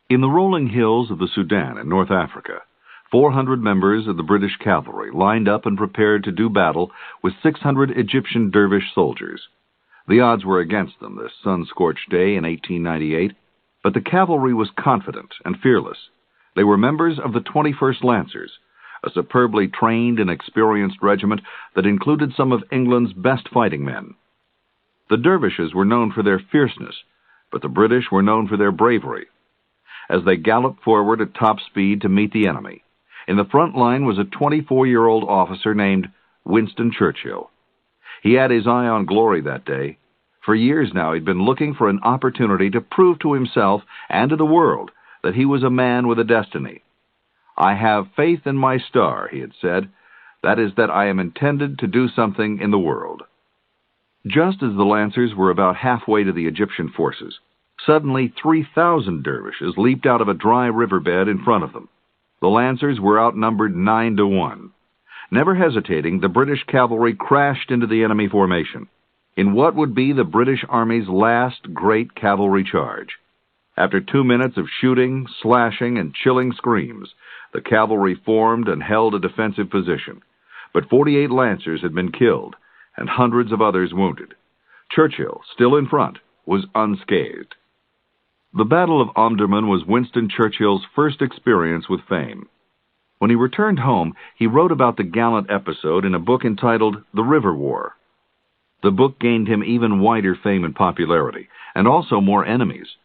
In the rolling hills of the Sudan in North Africa, 400 members of the British cavalry lined up and prepared to do battle with 600 Egyptian dervish soldiers. The odds were against them this sun-scorched day in 1898, but the cavalry was confident and fearless. They were members of the 21st Lancers, a superbly trained and experienced regiment that included some of England's best fighting men. The dervishes were known for their fierceness, but the British were known for their bravery. As they galloped forward at top speed to meet the enemy, in the front line was a 24-year-old officer named Winston Churchill. He had his eye on glory that day. For years now he'd been looking for an opportunity to prove to himself and to the world that he was a man with a destiny. "I have faith in my star," he had said. "That is that I am intended to do something in the world." Just as the Lancers were about halfway to the Egyptian forces, suddenly 3,000 dervishes leaped out of a dry riverbed in front of them. The Lancers were outnumbered 9-1. Never hesitating, the British cavalry crashed into the enemy formation, in what would be the British Army's last great cavalry charge. After 2 minutes of shooting, slashing, and chilling screams, the cavalry formed and held a defensive position. But 48 Lancers had been killed, and hundreds of others wounded. Churchill, still in front, was unscathed. The Battle of Omdurman was Winston Churchill's first experience with fame. When he returned home, he wrote about the gallant episode in a book entitled The River War. The book gained him even wider fame and popularity, and also more enemies.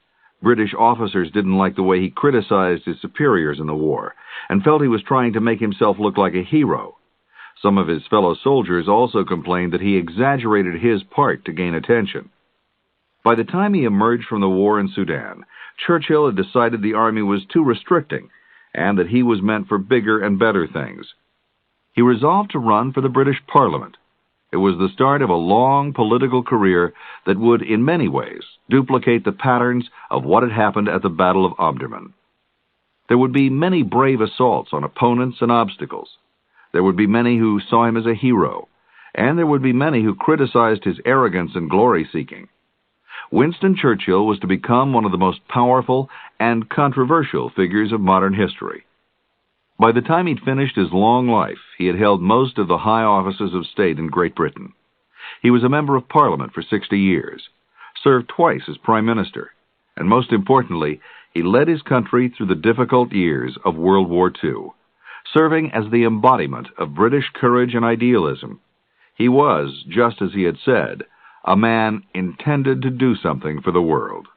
British officers didn't like the way he criticized his superiors in the war, and felt he was trying to make himself look like a hero. Some of his fellow soldiers also complained that he exaggerated his part to gain attention. By the time he emerged from the war in Sudan, Churchill had decided the army was too restricting, and that he was meant for bigger and better things. He resolved to run for the British Parliament. It was the start of a long political career that would, in many ways, duplicate the patterns of what had happened at the Battle of Omdurman. There would be many brave assaults on opponents and obstacles. There would be many who saw him as a hero, and there would be many who criticized his arrogance and glory-seeking. Winston Churchill was to become one of the most powerful and controversial figures of modern history. By the time he'd finished his long life, he had held most of the high offices of state in Great Britain. He was a member of Parliament for 60 years, served twice as Prime Minister, and most importantly, he led his country through the difficult years of World War II, serving as the embodiment of British courage and idealism. He was, just as he had said, a man intended to do something for the world.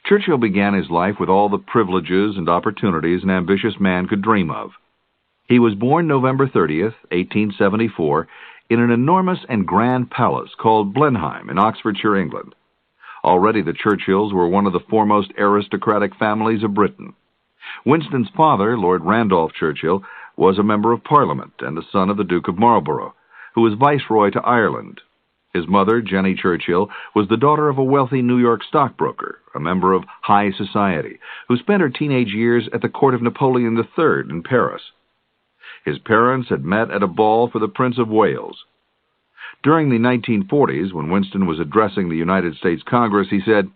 Churchill began his life with all the privileges and opportunities an ambitious man could dream of. He was born November 30th, 1874, in an enormous and grand palace called Blenheim in Oxfordshire, England. Already the Churchills were one of the foremost aristocratic families of Britain. Winston's father, Lord Randolph Churchill, was a member of Parliament and the son of the Duke of Marlborough, who was Viceroy to Ireland. His mother, Jennie Churchill, was the daughter of a wealthy New York stockbroker, a member of high society, who spent her teenage years at the court of Napoleon III in Paris. His parents had met at a ball for the Prince of Wales. During the 1940s, when Winston was addressing the United States Congress, he said,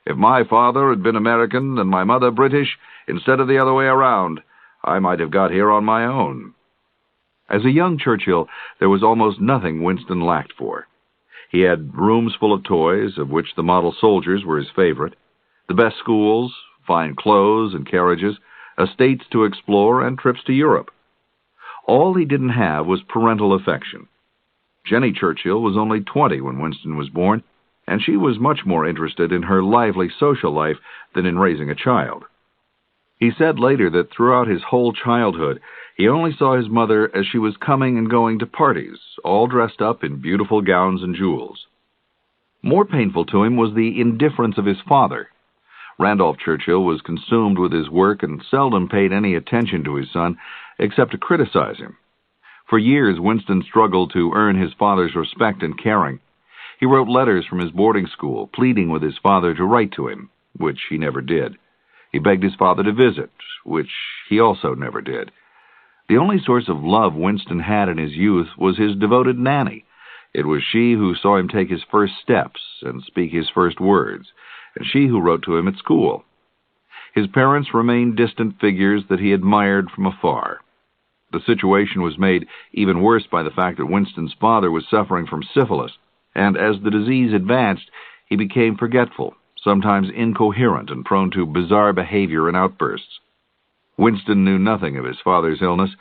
"If my father had been American and my mother British, instead of the other way around, I might have got here on my own." As a young Churchill, there was almost nothing Winston lacked for. He had rooms full of toys, of which the model soldiers were his favorite, the best schools, fine clothes and carriages, estates to explore, and trips to Europe. All he didn't have was parental affection. Jennie Churchill was only 20 when Winston was born, and she was much more interested in her lively social life than in raising a child. He said later that throughout his whole childhood, he only saw his mother as she was coming and going to parties, all dressed up in beautiful gowns and jewels. More painful to him was the indifference of his father. Randolph Churchill was consumed with his work and seldom paid any attention to his son, except to criticize him. For years, Winston struggled to earn his father's respect and caring. He wrote letters from his boarding school, pleading with his father to write to him, which he never did. He begged his father to visit, which he also never did. The only source of love Winston had in his youth was his devoted nanny. It was she who saw him take his first steps and speak his first words, and she who wrote to him at school. His parents remained distant figures that he admired from afar. The situation was made even worse by the fact that Winston's father was suffering from syphilis, and as the disease advanced, he became forgetful, sometimes incoherent and prone to bizarre behavior and outbursts. Winston knew nothing of his father's illness.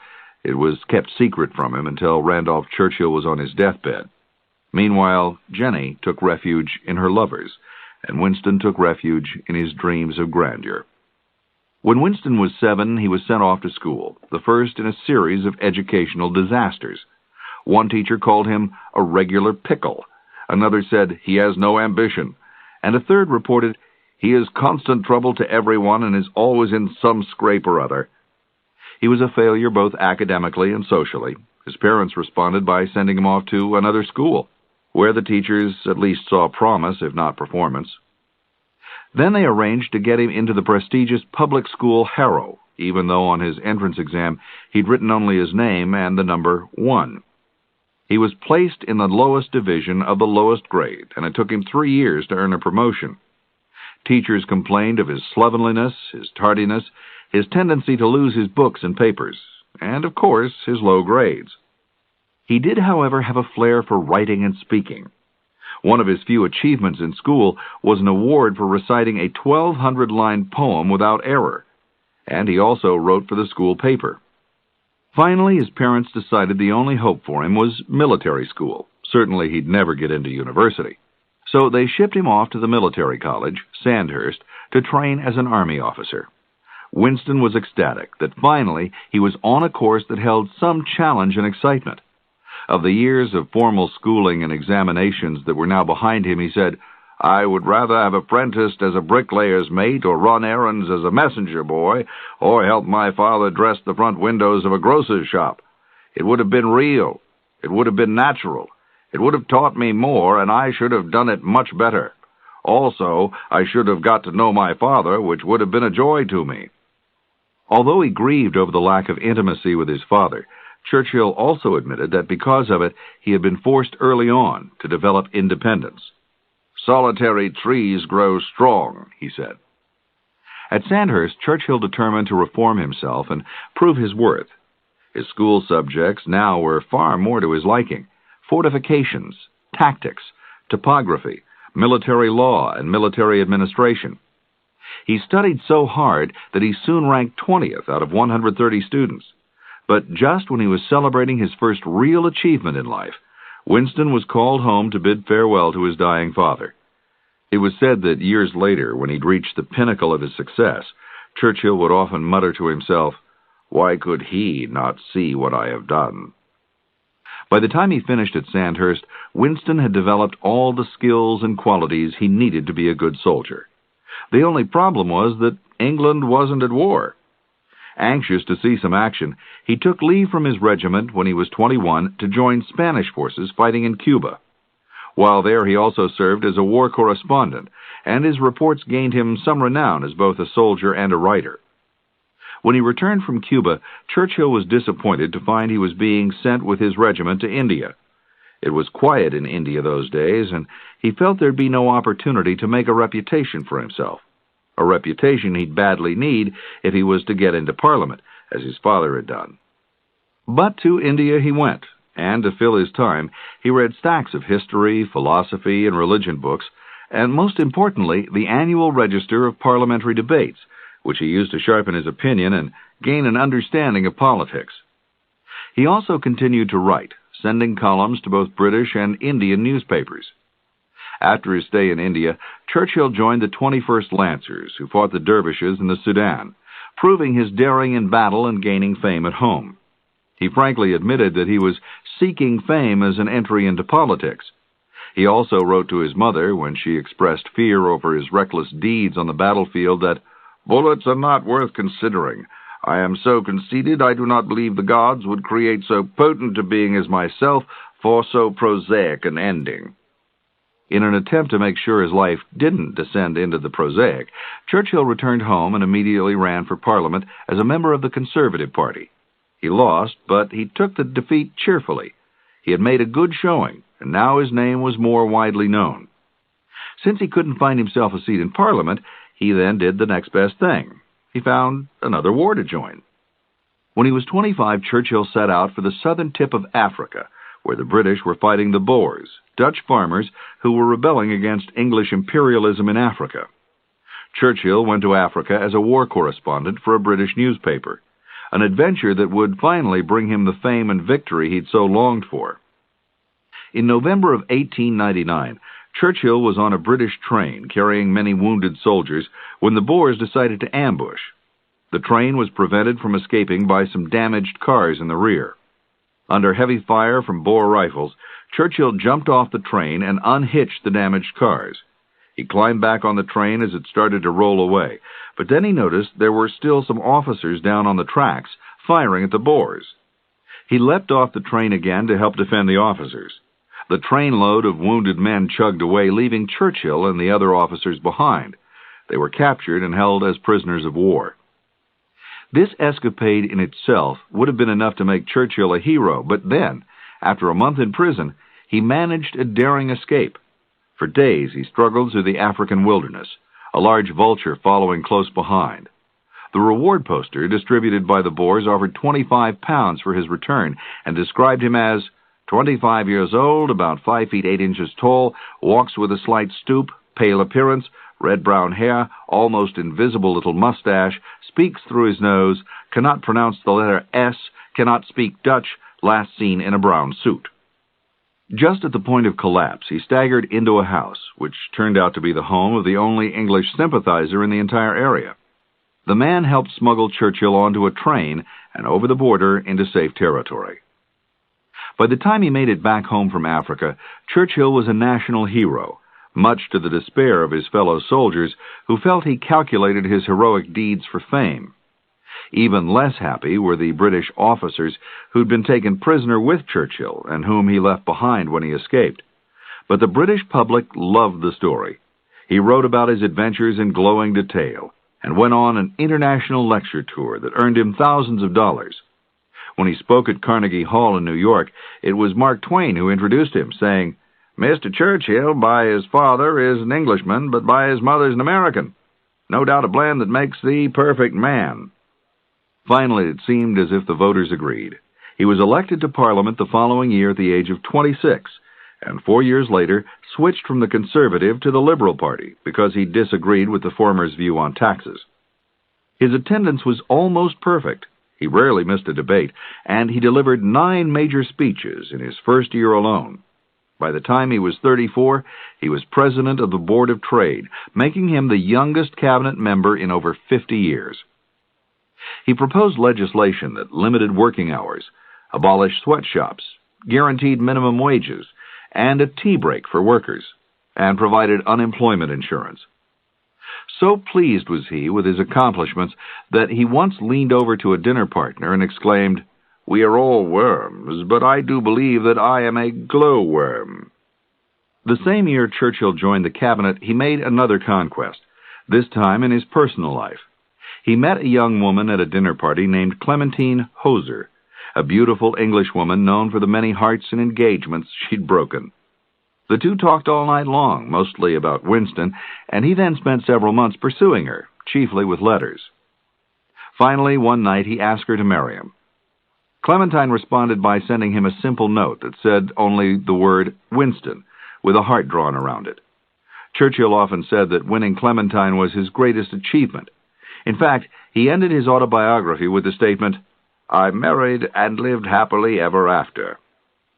It was kept secret from him until Randolph Churchill was on his deathbed. Meanwhile, Jennie took refuge in her lovers, and Winston took refuge in his dreams of grandeur. When Winston was 7, he was sent off to school, the first in a series of educational disasters. One teacher called him a regular pickle. Another said he has no ambition, and a third reported he is constant trouble to everyone and is always in some scrape or other. He was a failure both academically and socially. His parents responded by sending him off to another school, where the teachers at least saw promise, if not performance. Then they arranged to get him into the prestigious public school Harrow, even though on his entrance exam he'd written only his name and the number 1. He was placed in the lowest division of the lowest grade, and it took him 3 years to earn a promotion. Teachers complained of his slovenliness, his tardiness, his tendency to lose his books and papers, and, of course, his low grades. He did, however, have a flair for writing and speaking. One of his few achievements in school was an award for reciting a 1,200-line poem without error, and he also wrote for the school paper. Finally, his parents decided the only hope for him was military school. Certainly he'd never get into university. So they shipped him off to the military college, Sandhurst, to train as an army officer. Winston was ecstatic that finally he was on a course that held some challenge and excitement. Of the years of formal schooling and examinations that were now behind him, he said, "I would rather have apprenticed as a bricklayer's mate or run errands as a messenger boy or help my father dress the front windows of a grocer's shop. It would have been real. It would have been natural. It would have taught me more, and I should have done it much better. Also, I should have got to know my father, which would have been a joy to me." Although he grieved over the lack of intimacy with his father, Churchill also admitted that because of it, he had been forced early on to develop independence. "Solitary trees grow strong," he said. At Sandhurst, Churchill determined to reform himself and prove his worth. His school subjects now were far more to his liking: fortifications, tactics, topography, military law, and military administration. He studied so hard that he soon ranked 20th out of 130 students. But just when he was celebrating his first real achievement in life, Winston was called home to bid farewell to his dying father. It was said that years later, when he'd reached the pinnacle of his success, Churchill would often mutter to himself, "Why could he not see what I have done?" By the time he finished at Sandhurst, Winston had developed all the skills and qualities he needed to be a good soldier. The only problem was that England wasn't at war. Anxious to see some action, he took leave from his regiment when he was 21 to join Spanish forces fighting in Cuba. While there, he also served as a war correspondent, and his reports gained him some renown as both a soldier and a writer. When he returned from Cuba, Churchill was disappointed to find he was being sent with his regiment to India. It was quiet in India those days, and he felt there'd be no opportunity to make a reputation for himself. A reputation he'd badly need if he was to get into Parliament, as his father had done. But to India he went, and to fill his time, he read stacks of history, philosophy, and religion books, and most importantly, the annual register of parliamentary debates, which he used to sharpen his opinion and gain an understanding of politics. He also continued to write, sending columns to both British and Indian newspapers. After his stay in India, Churchill joined the 21st Lancers, who fought the dervishes in the Sudan, proving his daring in battle and gaining fame at home. He frankly admitted that he was seeking fame as an entry into politics. He also wrote to his mother, when she expressed fear over his reckless deeds on the battlefield, that "bullets are not worth considering. I am so conceited I do not believe the gods would create so potent a being as myself for so prosaic an ending." In an attempt to make sure his life didn't descend into the prosaic, Churchill returned home and immediately ran for Parliament as a member of the Conservative Party. He lost, but he took the defeat cheerfully. He had made a good showing, and now his name was more widely known. Since he couldn't find himself a seat in Parliament, he then did the next best thing. he found another war to join. When he was 25, Churchill set out for the southern tip of Africa, where the British were fighting the Boers, Dutch farmers who were rebelling against English imperialism in Africa. Churchill went to Africa as a war correspondent for a British newspaper, an adventure that would finally bring him the fame and victory he'd so longed for. In November of 1899, Churchill was on a British train carrying many wounded soldiers when the Boers decided to ambush. The train was prevented from escaping by some damaged cars in the rear. Under heavy fire from Boer rifles, Churchill jumped off the train and unhitched the damaged cars. He climbed back on the train as it started to roll away, but then he noticed there were still some officers down on the tracks firing at the Boers. He leapt off the train again to help defend the officers. The trainload of wounded men chugged away, leaving Churchill and the other officers behind. They were captured and held as prisoners of war. This escapade in itself would have been enough to make Churchill a hero, but then, after a month in prison, he managed a daring escape. For days he struggled through the African wilderness, a large vulture following close behind. The reward poster distributed by the Boers offered £25 for his return and described him as 25 years old, about 5 feet 8 inches tall, walks with a slight stoop, pale appearance, red-brown hair, almost invisible little mustache, speaks through his nose, cannot pronounce the letter S, cannot speak Dutch, last seen in a brown suit. Just at the point of collapse, he staggered into a house, which turned out to be the home of the only English sympathizer in the entire area. The man helped smuggle Churchill onto a train and over the border into safe territory. By the time he made it back home from Africa, Churchill was a national hero, much to the despair of his fellow soldiers, who felt he calculated his heroic deeds for fame. Even less happy were the British officers who'd been taken prisoner with Churchill and whom he left behind when he escaped. But the British public loved the story. He wrote about his adventures in glowing detail and went on an international lecture tour that earned him thousands of dollars. When he spoke at Carnegie Hall in New York, it was Mark Twain who introduced him, saying, "Mr. Churchill, by his father, is an Englishman, but by his mother is an American. No doubt a blend that makes the perfect man." Finally, it seemed as if the voters agreed. He was elected to Parliament the following year at the age of 26, and 4 years later switched from the Conservative to the Liberal Party because he disagreed with the former's view on taxes. His attendance was almost perfect. He rarely missed a debate, and he delivered 9 major speeches in his first year alone. By the time he was 34, he was president of the Board of Trade, making him the youngest cabinet member in over 50 years. He proposed legislation that limited working hours, abolished sweatshops, guaranteed minimum wages, and a tea break for workers, and provided unemployment insurance. So pleased was he with his accomplishments that he once leaned over to a dinner partner and exclaimed, "We are all worms, but I do believe that I am a glowworm." The same year Churchill joined the cabinet, he made another conquest, this time in his personal life. He met a young woman at a dinner party named Clementine Hussars, a beautiful Englishwoman known for the many hearts and engagements she'd broken. The two talked all night long, mostly about Winston, and he then spent several months pursuing her, chiefly with letters. Finally, one night he asked her to marry him. Clementine responded by sending him a simple note that said only the word Winston, with a heart drawn around it. Churchill often said that winning Clementine was his greatest achievement. In fact, he ended his autobiography with the statement, "I married and lived happily ever after."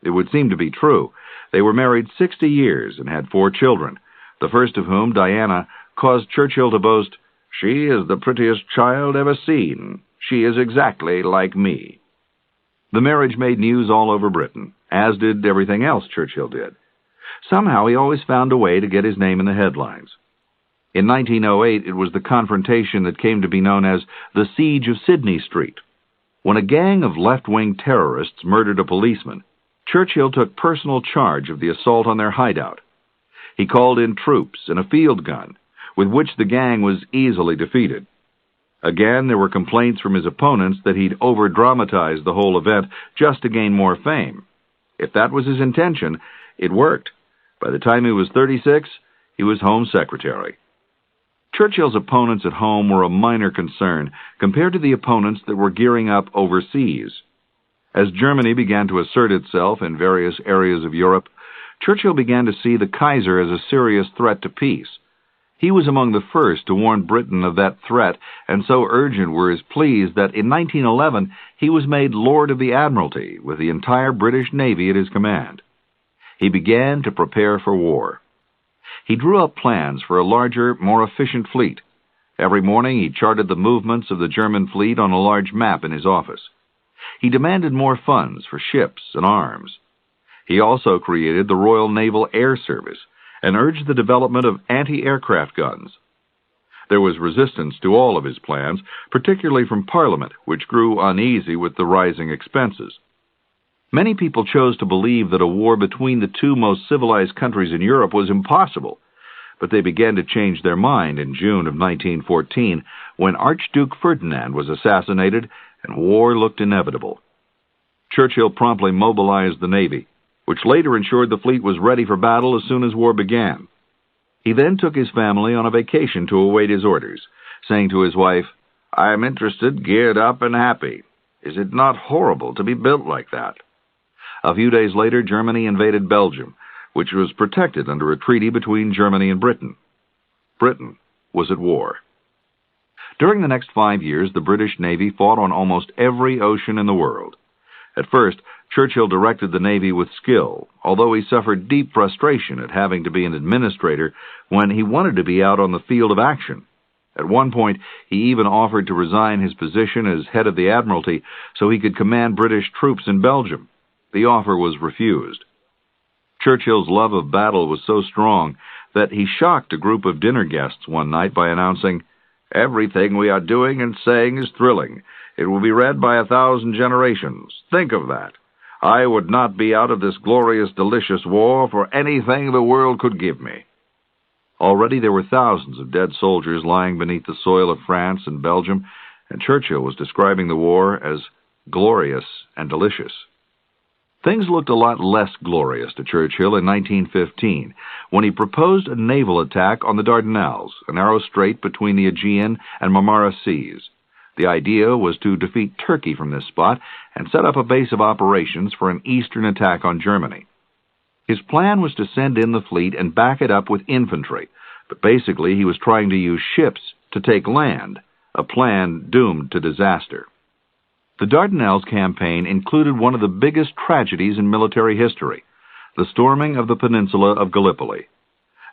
It would seem to be true. They were married 60 years and had 4 children, the first of whom, Diana, caused Churchill to boast, "She is the prettiest child ever seen. She is exactly like me." The marriage made news all over Britain, as did everything else Churchill did. Somehow he always found a way to get his name in the headlines. In 1908, it was the confrontation that came to be known as the Siege of Sydney Street. When a gang of left-wing terrorists murdered a policeman, Churchill took personal charge of the assault on their hideout. He called in troops and a field gun, with which the gang was easily defeated. Again, there were complaints from his opponents that he'd over-dramatized the whole event just to gain more fame. If that was his intention, it worked. By the time he was 36, he was Home Secretary. Churchill's opponents at home were a minor concern compared to the opponents that were gearing up overseas. As Germany began to assert itself in various areas of Europe, Churchill began to see the Kaiser as a serious threat to peace. He was among the first to warn Britain of that threat, and so urgent were his pleas that in 1911 he was made Lord of the Admiralty, with the entire British Navy at his command. He began to prepare for war. He drew up plans for a larger, more efficient fleet. Every morning he charted the movements of the German fleet on a large map in his office. He demanded more funds for ships and arms. He also created the Royal Naval Air Service and urged the development of anti-aircraft guns. There was resistance to all of his plans, particularly from Parliament, which grew uneasy with the rising expenses. Many people chose to believe that a war between the two most civilized countries in Europe was impossible, but they began to change their mind in June of 1914, when Archduke Ferdinand was assassinated and war looked inevitable. Churchill promptly mobilized the Navy, which later ensured the fleet was ready for battle as soon as war began. He then took his family on a vacation to await his orders, saying to his wife, "I am interested, geared up, and happy. Is it not horrible to be built like that?" A few days later, Germany invaded Belgium, which was protected under a treaty between Germany and Britain. Britain was at war. During the next 5 years, the British Navy fought on almost every ocean in the world. At first, Churchill directed the Navy with skill, although he suffered deep frustration at having to be an administrator when he wanted to be out on the field of action. At one point, he even offered to resign his position as head of the Admiralty so he could command British troops in Belgium. The offer was refused. Churchill's love of battle was so strong that he shocked a group of dinner guests one night by announcing, "Everything we are doing and saying is thrilling. It will be read by 1,000 generations. Think of that. I would not be out of this glorious, delicious war for anything the world could give me." Already there were thousands of dead soldiers lying beneath the soil of France and Belgium, and Churchill was describing the war as glorious and delicious. Things looked a lot less glorious to Churchill in 1915, when he proposed a naval attack on the Dardanelles, a narrow strait between the Aegean and Marmara Seas. The idea was to defeat Turkey from this spot and set up a base of operations for an eastern attack on Germany. His plan was to send in the fleet and back it up with infantry, but basically he was trying to use ships to take land, a plan doomed to disaster. The Dardanelles campaign included one of the biggest tragedies in military history, the storming of the peninsula of Gallipoli.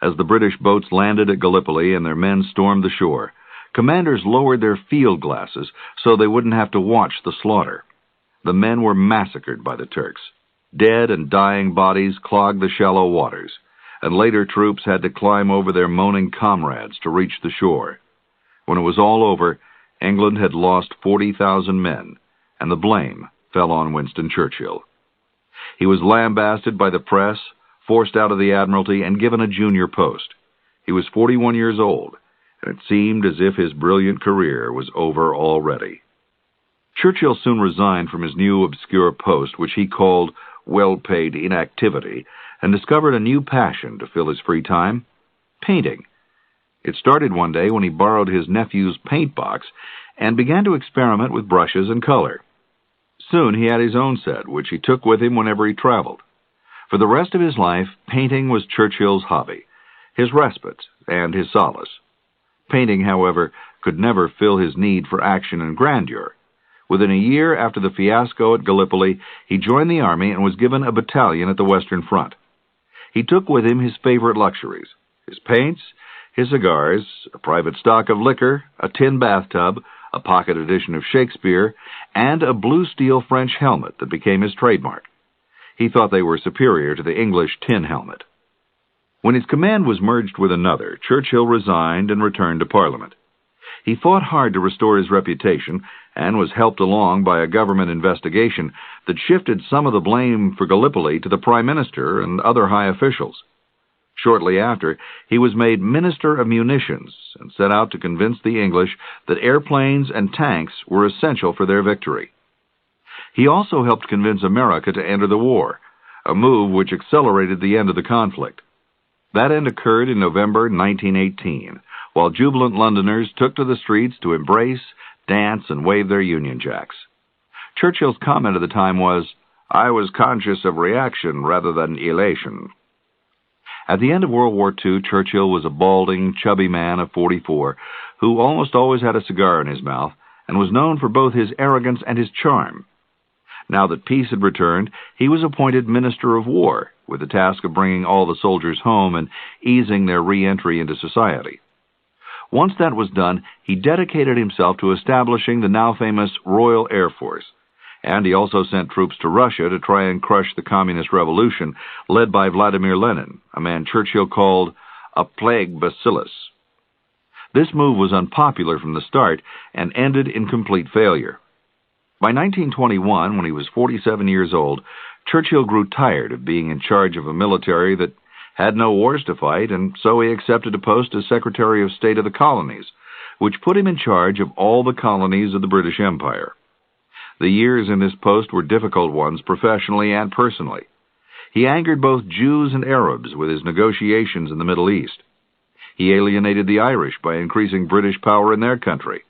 As the British boats landed at Gallipoli and their men stormed the shore, commanders lowered their field glasses so they wouldn't have to watch the slaughter. The men were massacred by the Turks. Dead and dying bodies clogged the shallow waters, and later troops had to climb over their moaning comrades to reach the shore. When it was all over, England had lost 40,000 men, and the blame fell on Winston Churchill. He was lambasted by the press, forced out of the Admiralty, and given a junior post. He was 41 years old, and it seemed as if his brilliant career was over already. Churchill soon resigned from his new obscure post, which he called well-paid inactivity, and discovered a new passion to fill his free time: painting. It started one day when he borrowed his nephew's paint box and began to experiment with brushes and color. Soon he had his own set, which he took with him whenever he traveled. For the rest of his life, painting was Churchill's hobby, his respite, and his solace. Painting, however, could never fill his need for action and grandeur. Within a year after the fiasco at Gallipoli, he joined the army and was given a battalion at the Western Front. He took with him his favorite luxuries: his paints, his cigars, a private stock of liquor, a tin bathtub, a pocket edition of Shakespeare, and a blue steel French helmet that became his trademark. He thought they were superior to the English tin helmet. When his command was merged with another, Churchill resigned and returned to Parliament. He fought hard to restore his reputation and was helped along by a government investigation that shifted some of the blame for Gallipoli to the Prime Minister and other high officials. Shortly after, he was made Minister of Munitions and set out to convince the English that airplanes and tanks were essential for their victory. He also helped convince America to enter the war, a move which accelerated the end of the conflict. That end occurred in November 1918, while jubilant Londoners took to the streets to embrace, dance, and wave their Union Jacks. Churchill's comment at the time was, "I was conscious of reaction rather than elation." At the end of World War II, Churchill was a balding, chubby man of 44 who almost always had a cigar in his mouth and was known for both his arrogance and his charm. Now that peace had returned, he was appointed Minister of War, with the task of bringing all the soldiers home and easing their re-entry into society. Once that was done, he dedicated himself to establishing the now famous Royal Air Force, and he also sent troops to Russia to try and crush the Communist Revolution, led by Vladimir Lenin, a man Churchill called a plague bacillus. This move was unpopular from the start and ended in complete failure. By 1921, when he was 47 years old, Churchill grew tired of being in charge of a military that had no wars to fight, and so he accepted a post as Secretary of State of the Colonies, which put him in charge of all the colonies of the British Empire. The years in this post were difficult ones professionally and personally. He angered both Jews and Arabs with his negotiations in the Middle East. He alienated the Irish by increasing British power in their country.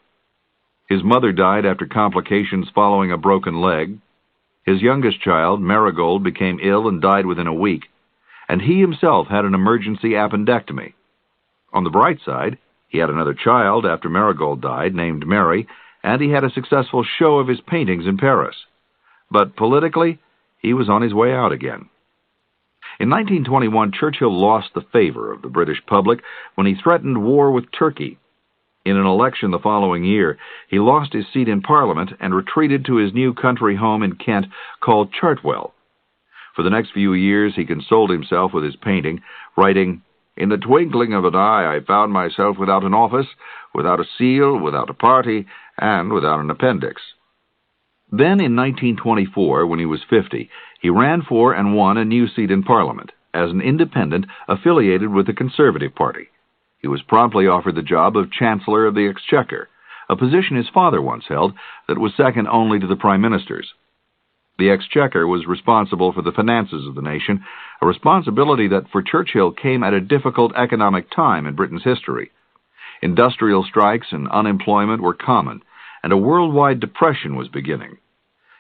His mother died after complications following a broken leg. His youngest child, Marigold, became ill and died within a week, and he himself had an emergency appendectomy. On the bright side, he had another child after Marigold died, named Mary, and he had a successful show of his paintings in Paris. But politically, he was on his way out again. In 1921, Churchill lost the favor of the British public when he threatened war with Turkey. In an election the following year, he lost his seat in Parliament and retreated to his new country home in Kent called Chartwell. For the next few years, he consoled himself with his painting, writing, "In the twinkling of an eye, I found myself without an office, without a seal, without a party, and without an appendix." Then, in 1924, when he was 50, he ran for and won a new seat in Parliament as an independent affiliated with the Conservative Party. He was promptly offered the job of Chancellor of the Exchequer, a position his father once held that was second only to the Prime Minister's. The Exchequer was responsible for the finances of the nation, a responsibility that for Churchill came at a difficult economic time in Britain's history. Industrial strikes and unemployment were common, and a worldwide depression was beginning.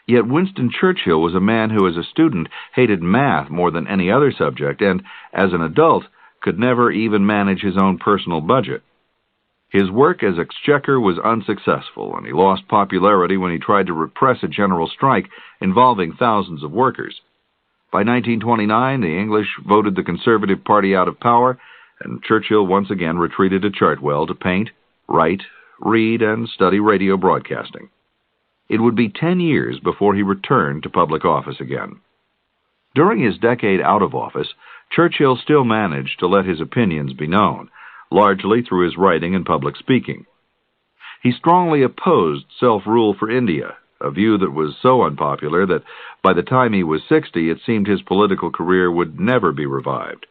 Yet Winston Churchill was a man who as a student hated math more than any other subject, and as an adult could never even manage his own personal budget. His work as Exchequer was unsuccessful, and he lost popularity when he tried to repress a general strike involving thousands of workers. By 1929, the English voted the Conservative Party out of power, and Churchill once again retreated to Chartwell to paint, write, read, and study radio broadcasting. It would be 10 years before he returned to public office again. During his decade out of office, Churchill still managed to let his opinions be known, largely through his writing and public speaking. He strongly opposed self-rule for India, a view that was so unpopular that by the time he was 60, it seemed his political career would never be revived.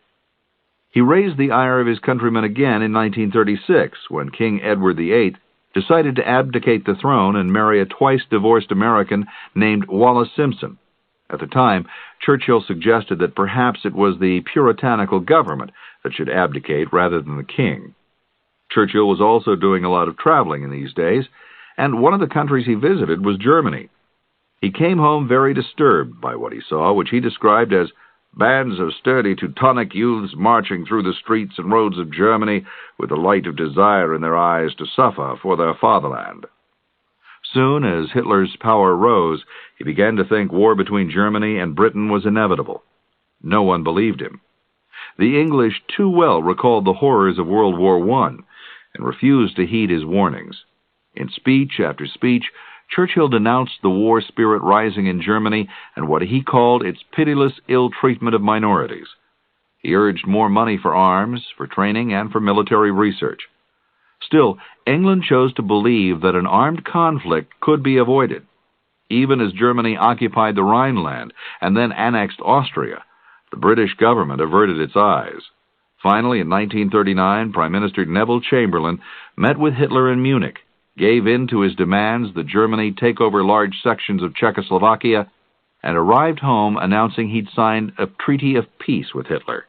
He raised the ire of his countrymen again in 1936, when King Edward VIII decided to abdicate the throne and marry a twice-divorced American named Wallis Simpson. At the time, Churchill suggested that perhaps it was the puritanical government that should abdicate rather than the king. Churchill was also doing a lot of traveling in these days, and one of the countries he visited was Germany. He came home very disturbed by what he saw, which he described as bands of sturdy Teutonic youths marching through the streets and roads of Germany with the light of desire in their eyes to suffer for their fatherland. Soon as Hitler's power rose, he began to think war between Germany and Britain was inevitable. No one believed him. The English too well recalled the horrors of World War I and refused to heed his warnings. In speech after speech, Churchill denounced the war spirit rising in Germany and what he called its pitiless ill treatment of minorities. He urged more money for arms, for training, and for military research. Still, England chose to believe that an armed conflict could be avoided. Even as Germany occupied the Rhineland and then annexed Austria, the British government averted its eyes. Finally, in 1939, Prime Minister Neville Chamberlain met with Hitler in Munich, gave in to his demands that Germany take over large sections of Czechoslovakia, and arrived home announcing he'd signed a treaty of peace with Hitler.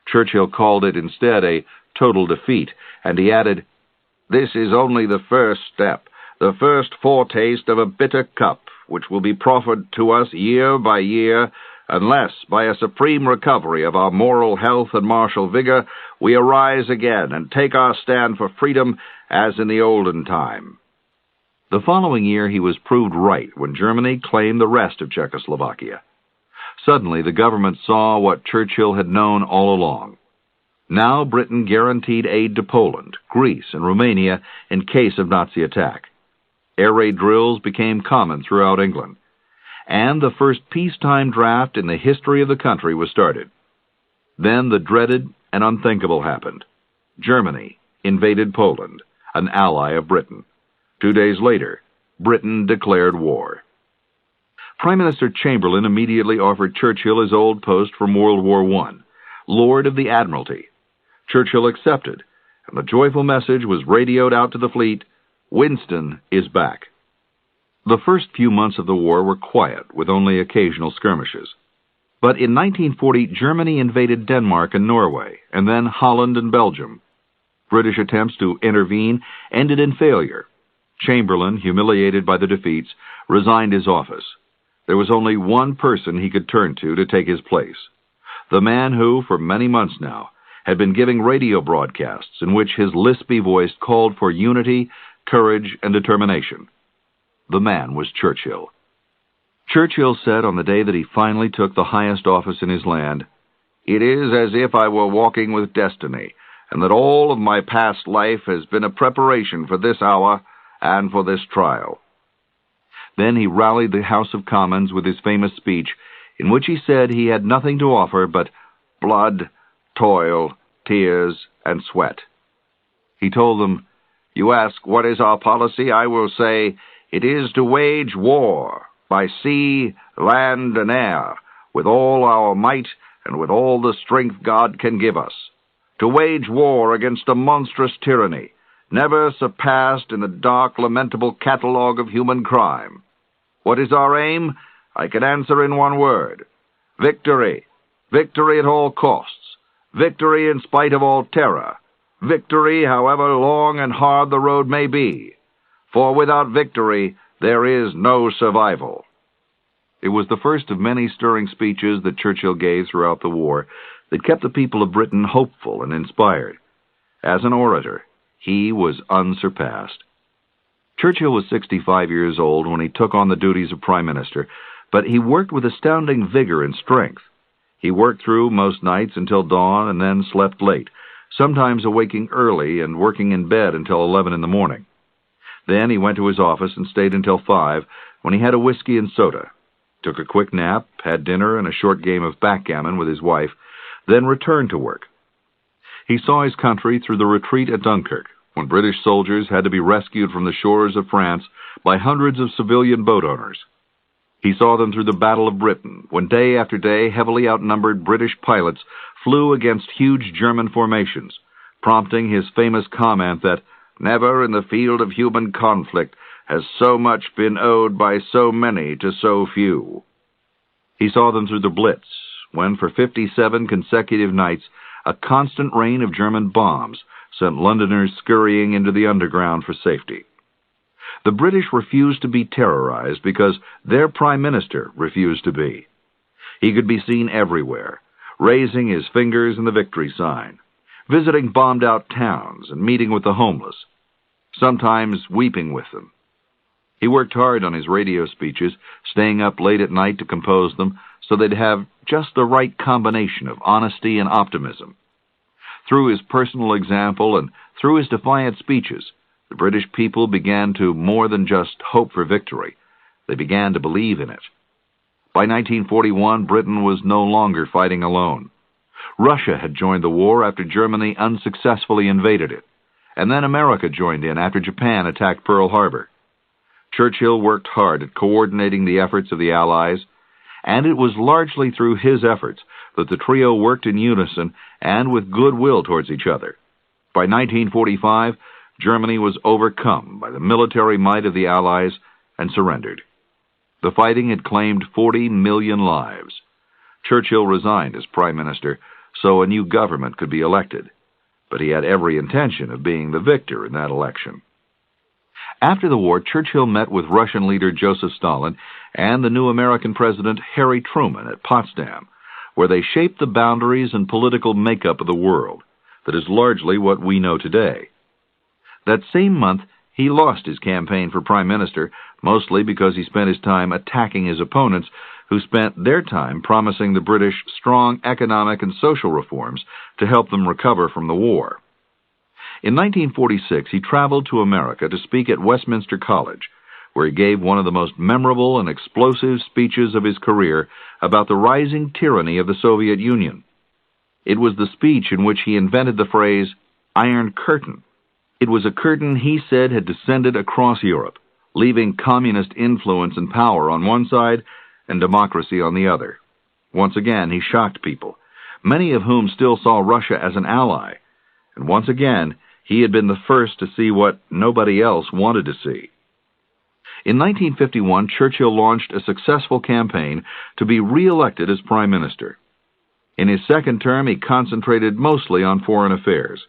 Churchill called it instead a total defeat, and he added, "This is only the first step, the first foretaste of a bitter cup, which will be proffered to us year by year, unless, by a supreme recovery of our moral health and martial vigor, we arise again and take our stand for freedom as in the olden time." The following year he was proved right when Germany claimed the rest of Czechoslovakia. Suddenly the government saw what Churchill had known all along. Now Britain guaranteed aid to Poland, Greece, and Romania in case of Nazi attack. Air raid drills became common throughout England, and the first peacetime draft in the history of the country was started. Then the dreaded and unthinkable happened. Germany invaded Poland, an ally of Britain. 2 days later, Britain declared war. Prime Minister Chamberlain immediately offered Churchill his old post from World War I, Lord of the Admiralty. Churchill accepted, and the joyful message was radioed out to the fleet, "Winston is back." The first few months of the war were quiet, with only occasional skirmishes. But in 1940, Germany invaded Denmark and Norway, and then Holland and Belgium. British attempts to intervene ended in failure. Chamberlain, humiliated by the defeats, resigned his office. There was only one person he could turn to take his place. The man who, for many months now, had been giving radio broadcasts in which his lispy voice called for unity, courage, and determination. The man was Churchill. Churchill said on the day that he finally took the highest office in his land, "It is as if I were walking with destiny, and that all of my past life has been a preparation for this hour and for this trial." Then he rallied the House of Commons with his famous speech, in which he said he had nothing to offer but blood, toil, tears, and sweat. He told them, "You ask what is our policy? I will say, it is to wage war by sea, land, and air, with all our might and with all the strength God can give us. To wage war against a monstrous tyranny, never surpassed in the dark, lamentable catalogue of human crime. What is our aim? I can answer in one word. Victory. Victory at all costs. Victory in spite of all terror. Victory, however long and hard the road may be. For without victory, there is no survival." It was the first of many stirring speeches that Churchill gave throughout the war that kept the people of Britain hopeful and inspired. As an orator, he was unsurpassed. Churchill was 65 years old when he took on the duties of Prime Minister, but he worked with astounding vigor and strength. He worked through most nights until dawn and then slept late, sometimes awaking early and working in bed until 11 in the morning. Then he went to his office and stayed until 5, when he had a whiskey and soda, took a quick nap, had dinner and a short game of backgammon with his wife, then returned to work. He saw his country through the retreat at Dunkirk, when British soldiers had to be rescued from the shores of France by hundreds of civilian boat owners. He saw them through the Battle of Britain, when day after day heavily outnumbered British pilots flew against huge German formations, prompting his famous comment that never in the field of human conflict has so much been owed by so many to so few. He saw them through the Blitz, when for 57 consecutive nights a constant rain of German bombs sent Londoners scurrying into the underground for safety. The British refused to be terrorized because their Prime Minister refused to be. He could be seen everywhere, raising his fingers in the victory sign, visiting bombed-out towns and meeting with the homeless, sometimes weeping with them. He worked hard on his radio speeches, staying up late at night to compose them so they'd have just the right combination of honesty and optimism. Through his personal example and through his defiant speeches, the British people began to more than just hope for victory. They began to believe in it. By 1941, Britain was no longer fighting alone. Russia had joined the war after Germany unsuccessfully invaded it, and then America joined in after Japan attacked Pearl Harbor. Churchill worked hard at coordinating the efforts of the Allies, and it was largely through his efforts that the trio worked in unison and with goodwill towards each other. By 1945, Germany was overcome by the military might of the Allies and surrendered. The fighting had claimed 40 million lives. Churchill resigned as Prime Minister so a new government could be elected. but he had every intention of being the victor in that election. After the war, Churchill met with Russian leader Joseph Stalin and the new American president Harry Truman at Potsdam, where they shaped the boundaries and political makeup of the world that is largely what we know today. That same month, he lost his campaign for prime minister, mostly because he spent his time attacking his opponents, who spent their time promising the British strong economic and social reforms to help them recover from the war. In 1946, he traveled to America to speak at Westminster College, where he gave one of the most memorable and explosive speeches of his career about the rising tyranny of the Soviet Union. It was the speech in which he invented the phrase, Iron Curtain. It was a curtain he said had descended across Europe, leaving communist influence and power on one side and democracy on the other. Once again, he shocked people, many of whom still saw Russia as an ally, and once again, he had been the first to see what nobody else wanted to see. In 1951, Churchill launched a successful campaign to be re-elected as prime minister. In his second term, he concentrated mostly on foreign affairs.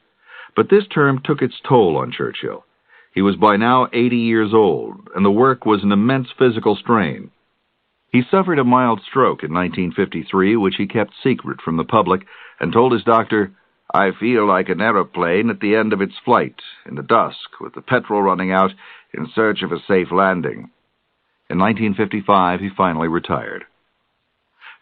But this term took its toll on Churchill. He was by now 80 years old, and the work was an immense physical strain. He suffered a mild stroke in 1953, which he kept secret from the public, and told his doctor, "I feel like an aeroplane at the end of its flight, in the dusk, with the petrol running out, in search of a safe landing." In 1955, he finally retired.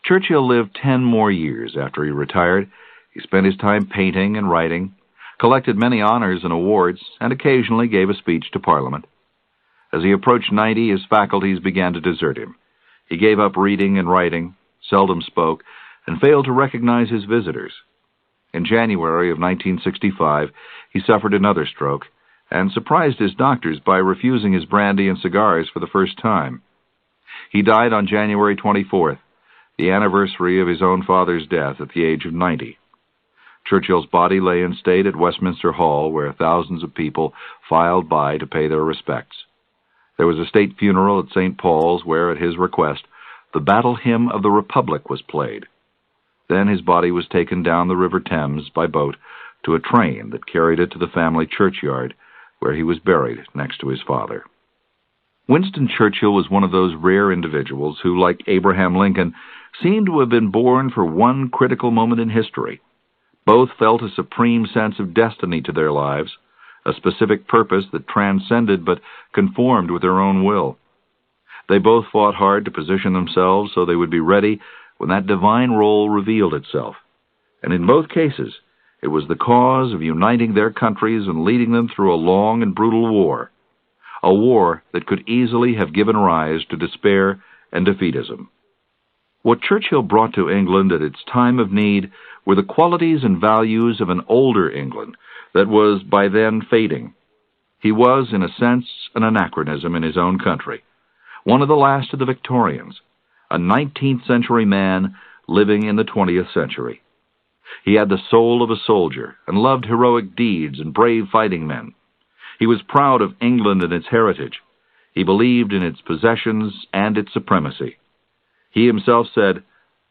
Churchill lived 10 more years after he retired. He spent his time painting and writing, collected many honors and awards, and occasionally gave a speech to Parliament. As he approached 90, his faculties began to desert him. He gave up reading and writing, seldom spoke, and failed to recognize his visitors. In January of 1965, he suffered another stroke and surprised his doctors by refusing his brandy and cigars for the first time. He died on January 24th, the anniversary of his own father's death at the age of 90. Churchill's body lay in state at Westminster Hall, where thousands of people filed by to pay their respects. There was a state funeral at St. Paul's, where, at his request, the Battle Hymn of the Republic was played. Then his body was taken down the River Thames by boat to a train that carried it to the family churchyard, where he was buried next to his father. Winston Churchill was one of those rare individuals who, like Abraham Lincoln, seemed to have been born for one critical moment in history. Both felt a supreme sense of destiny to their lives, a specific purpose that transcended but conformed with their own will. They both fought hard to position themselves so they would be ready when that divine role revealed itself, and in both cases it was the cause of uniting their countries and leading them through a long and brutal war, a war that could easily have given rise to despair and defeatism. What Churchill brought to England at its time of need were the qualities and values of an older England that was by then fading. He was, in a sense, an anachronism in his own country, one of the last of the Victorians, a 19th century man living in the 20th century. He had the soul of a soldier and loved heroic deeds and brave fighting men. He was proud of England and its heritage. He believed in its possessions and its supremacy. He himself said,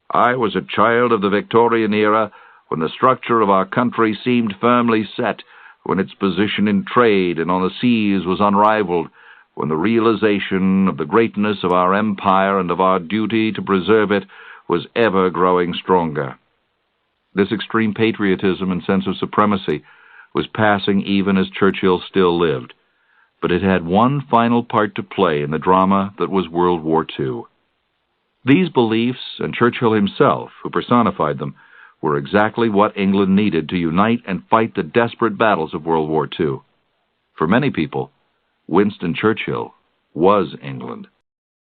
"I was a child of the Victorian era when the structure of our country seemed firmly set, when its position in trade and on the seas was unrivaled, when the realization of the greatness of our empire and of our duty to preserve it was ever growing stronger." This extreme patriotism and sense of supremacy was passing even as Churchill still lived, but it had one final part to play in the drama that was World War II. These beliefs, and Churchill himself, who personified them, were exactly what England needed to unite and fight the desperate battles of World War II. For many people, Winston Churchill was England.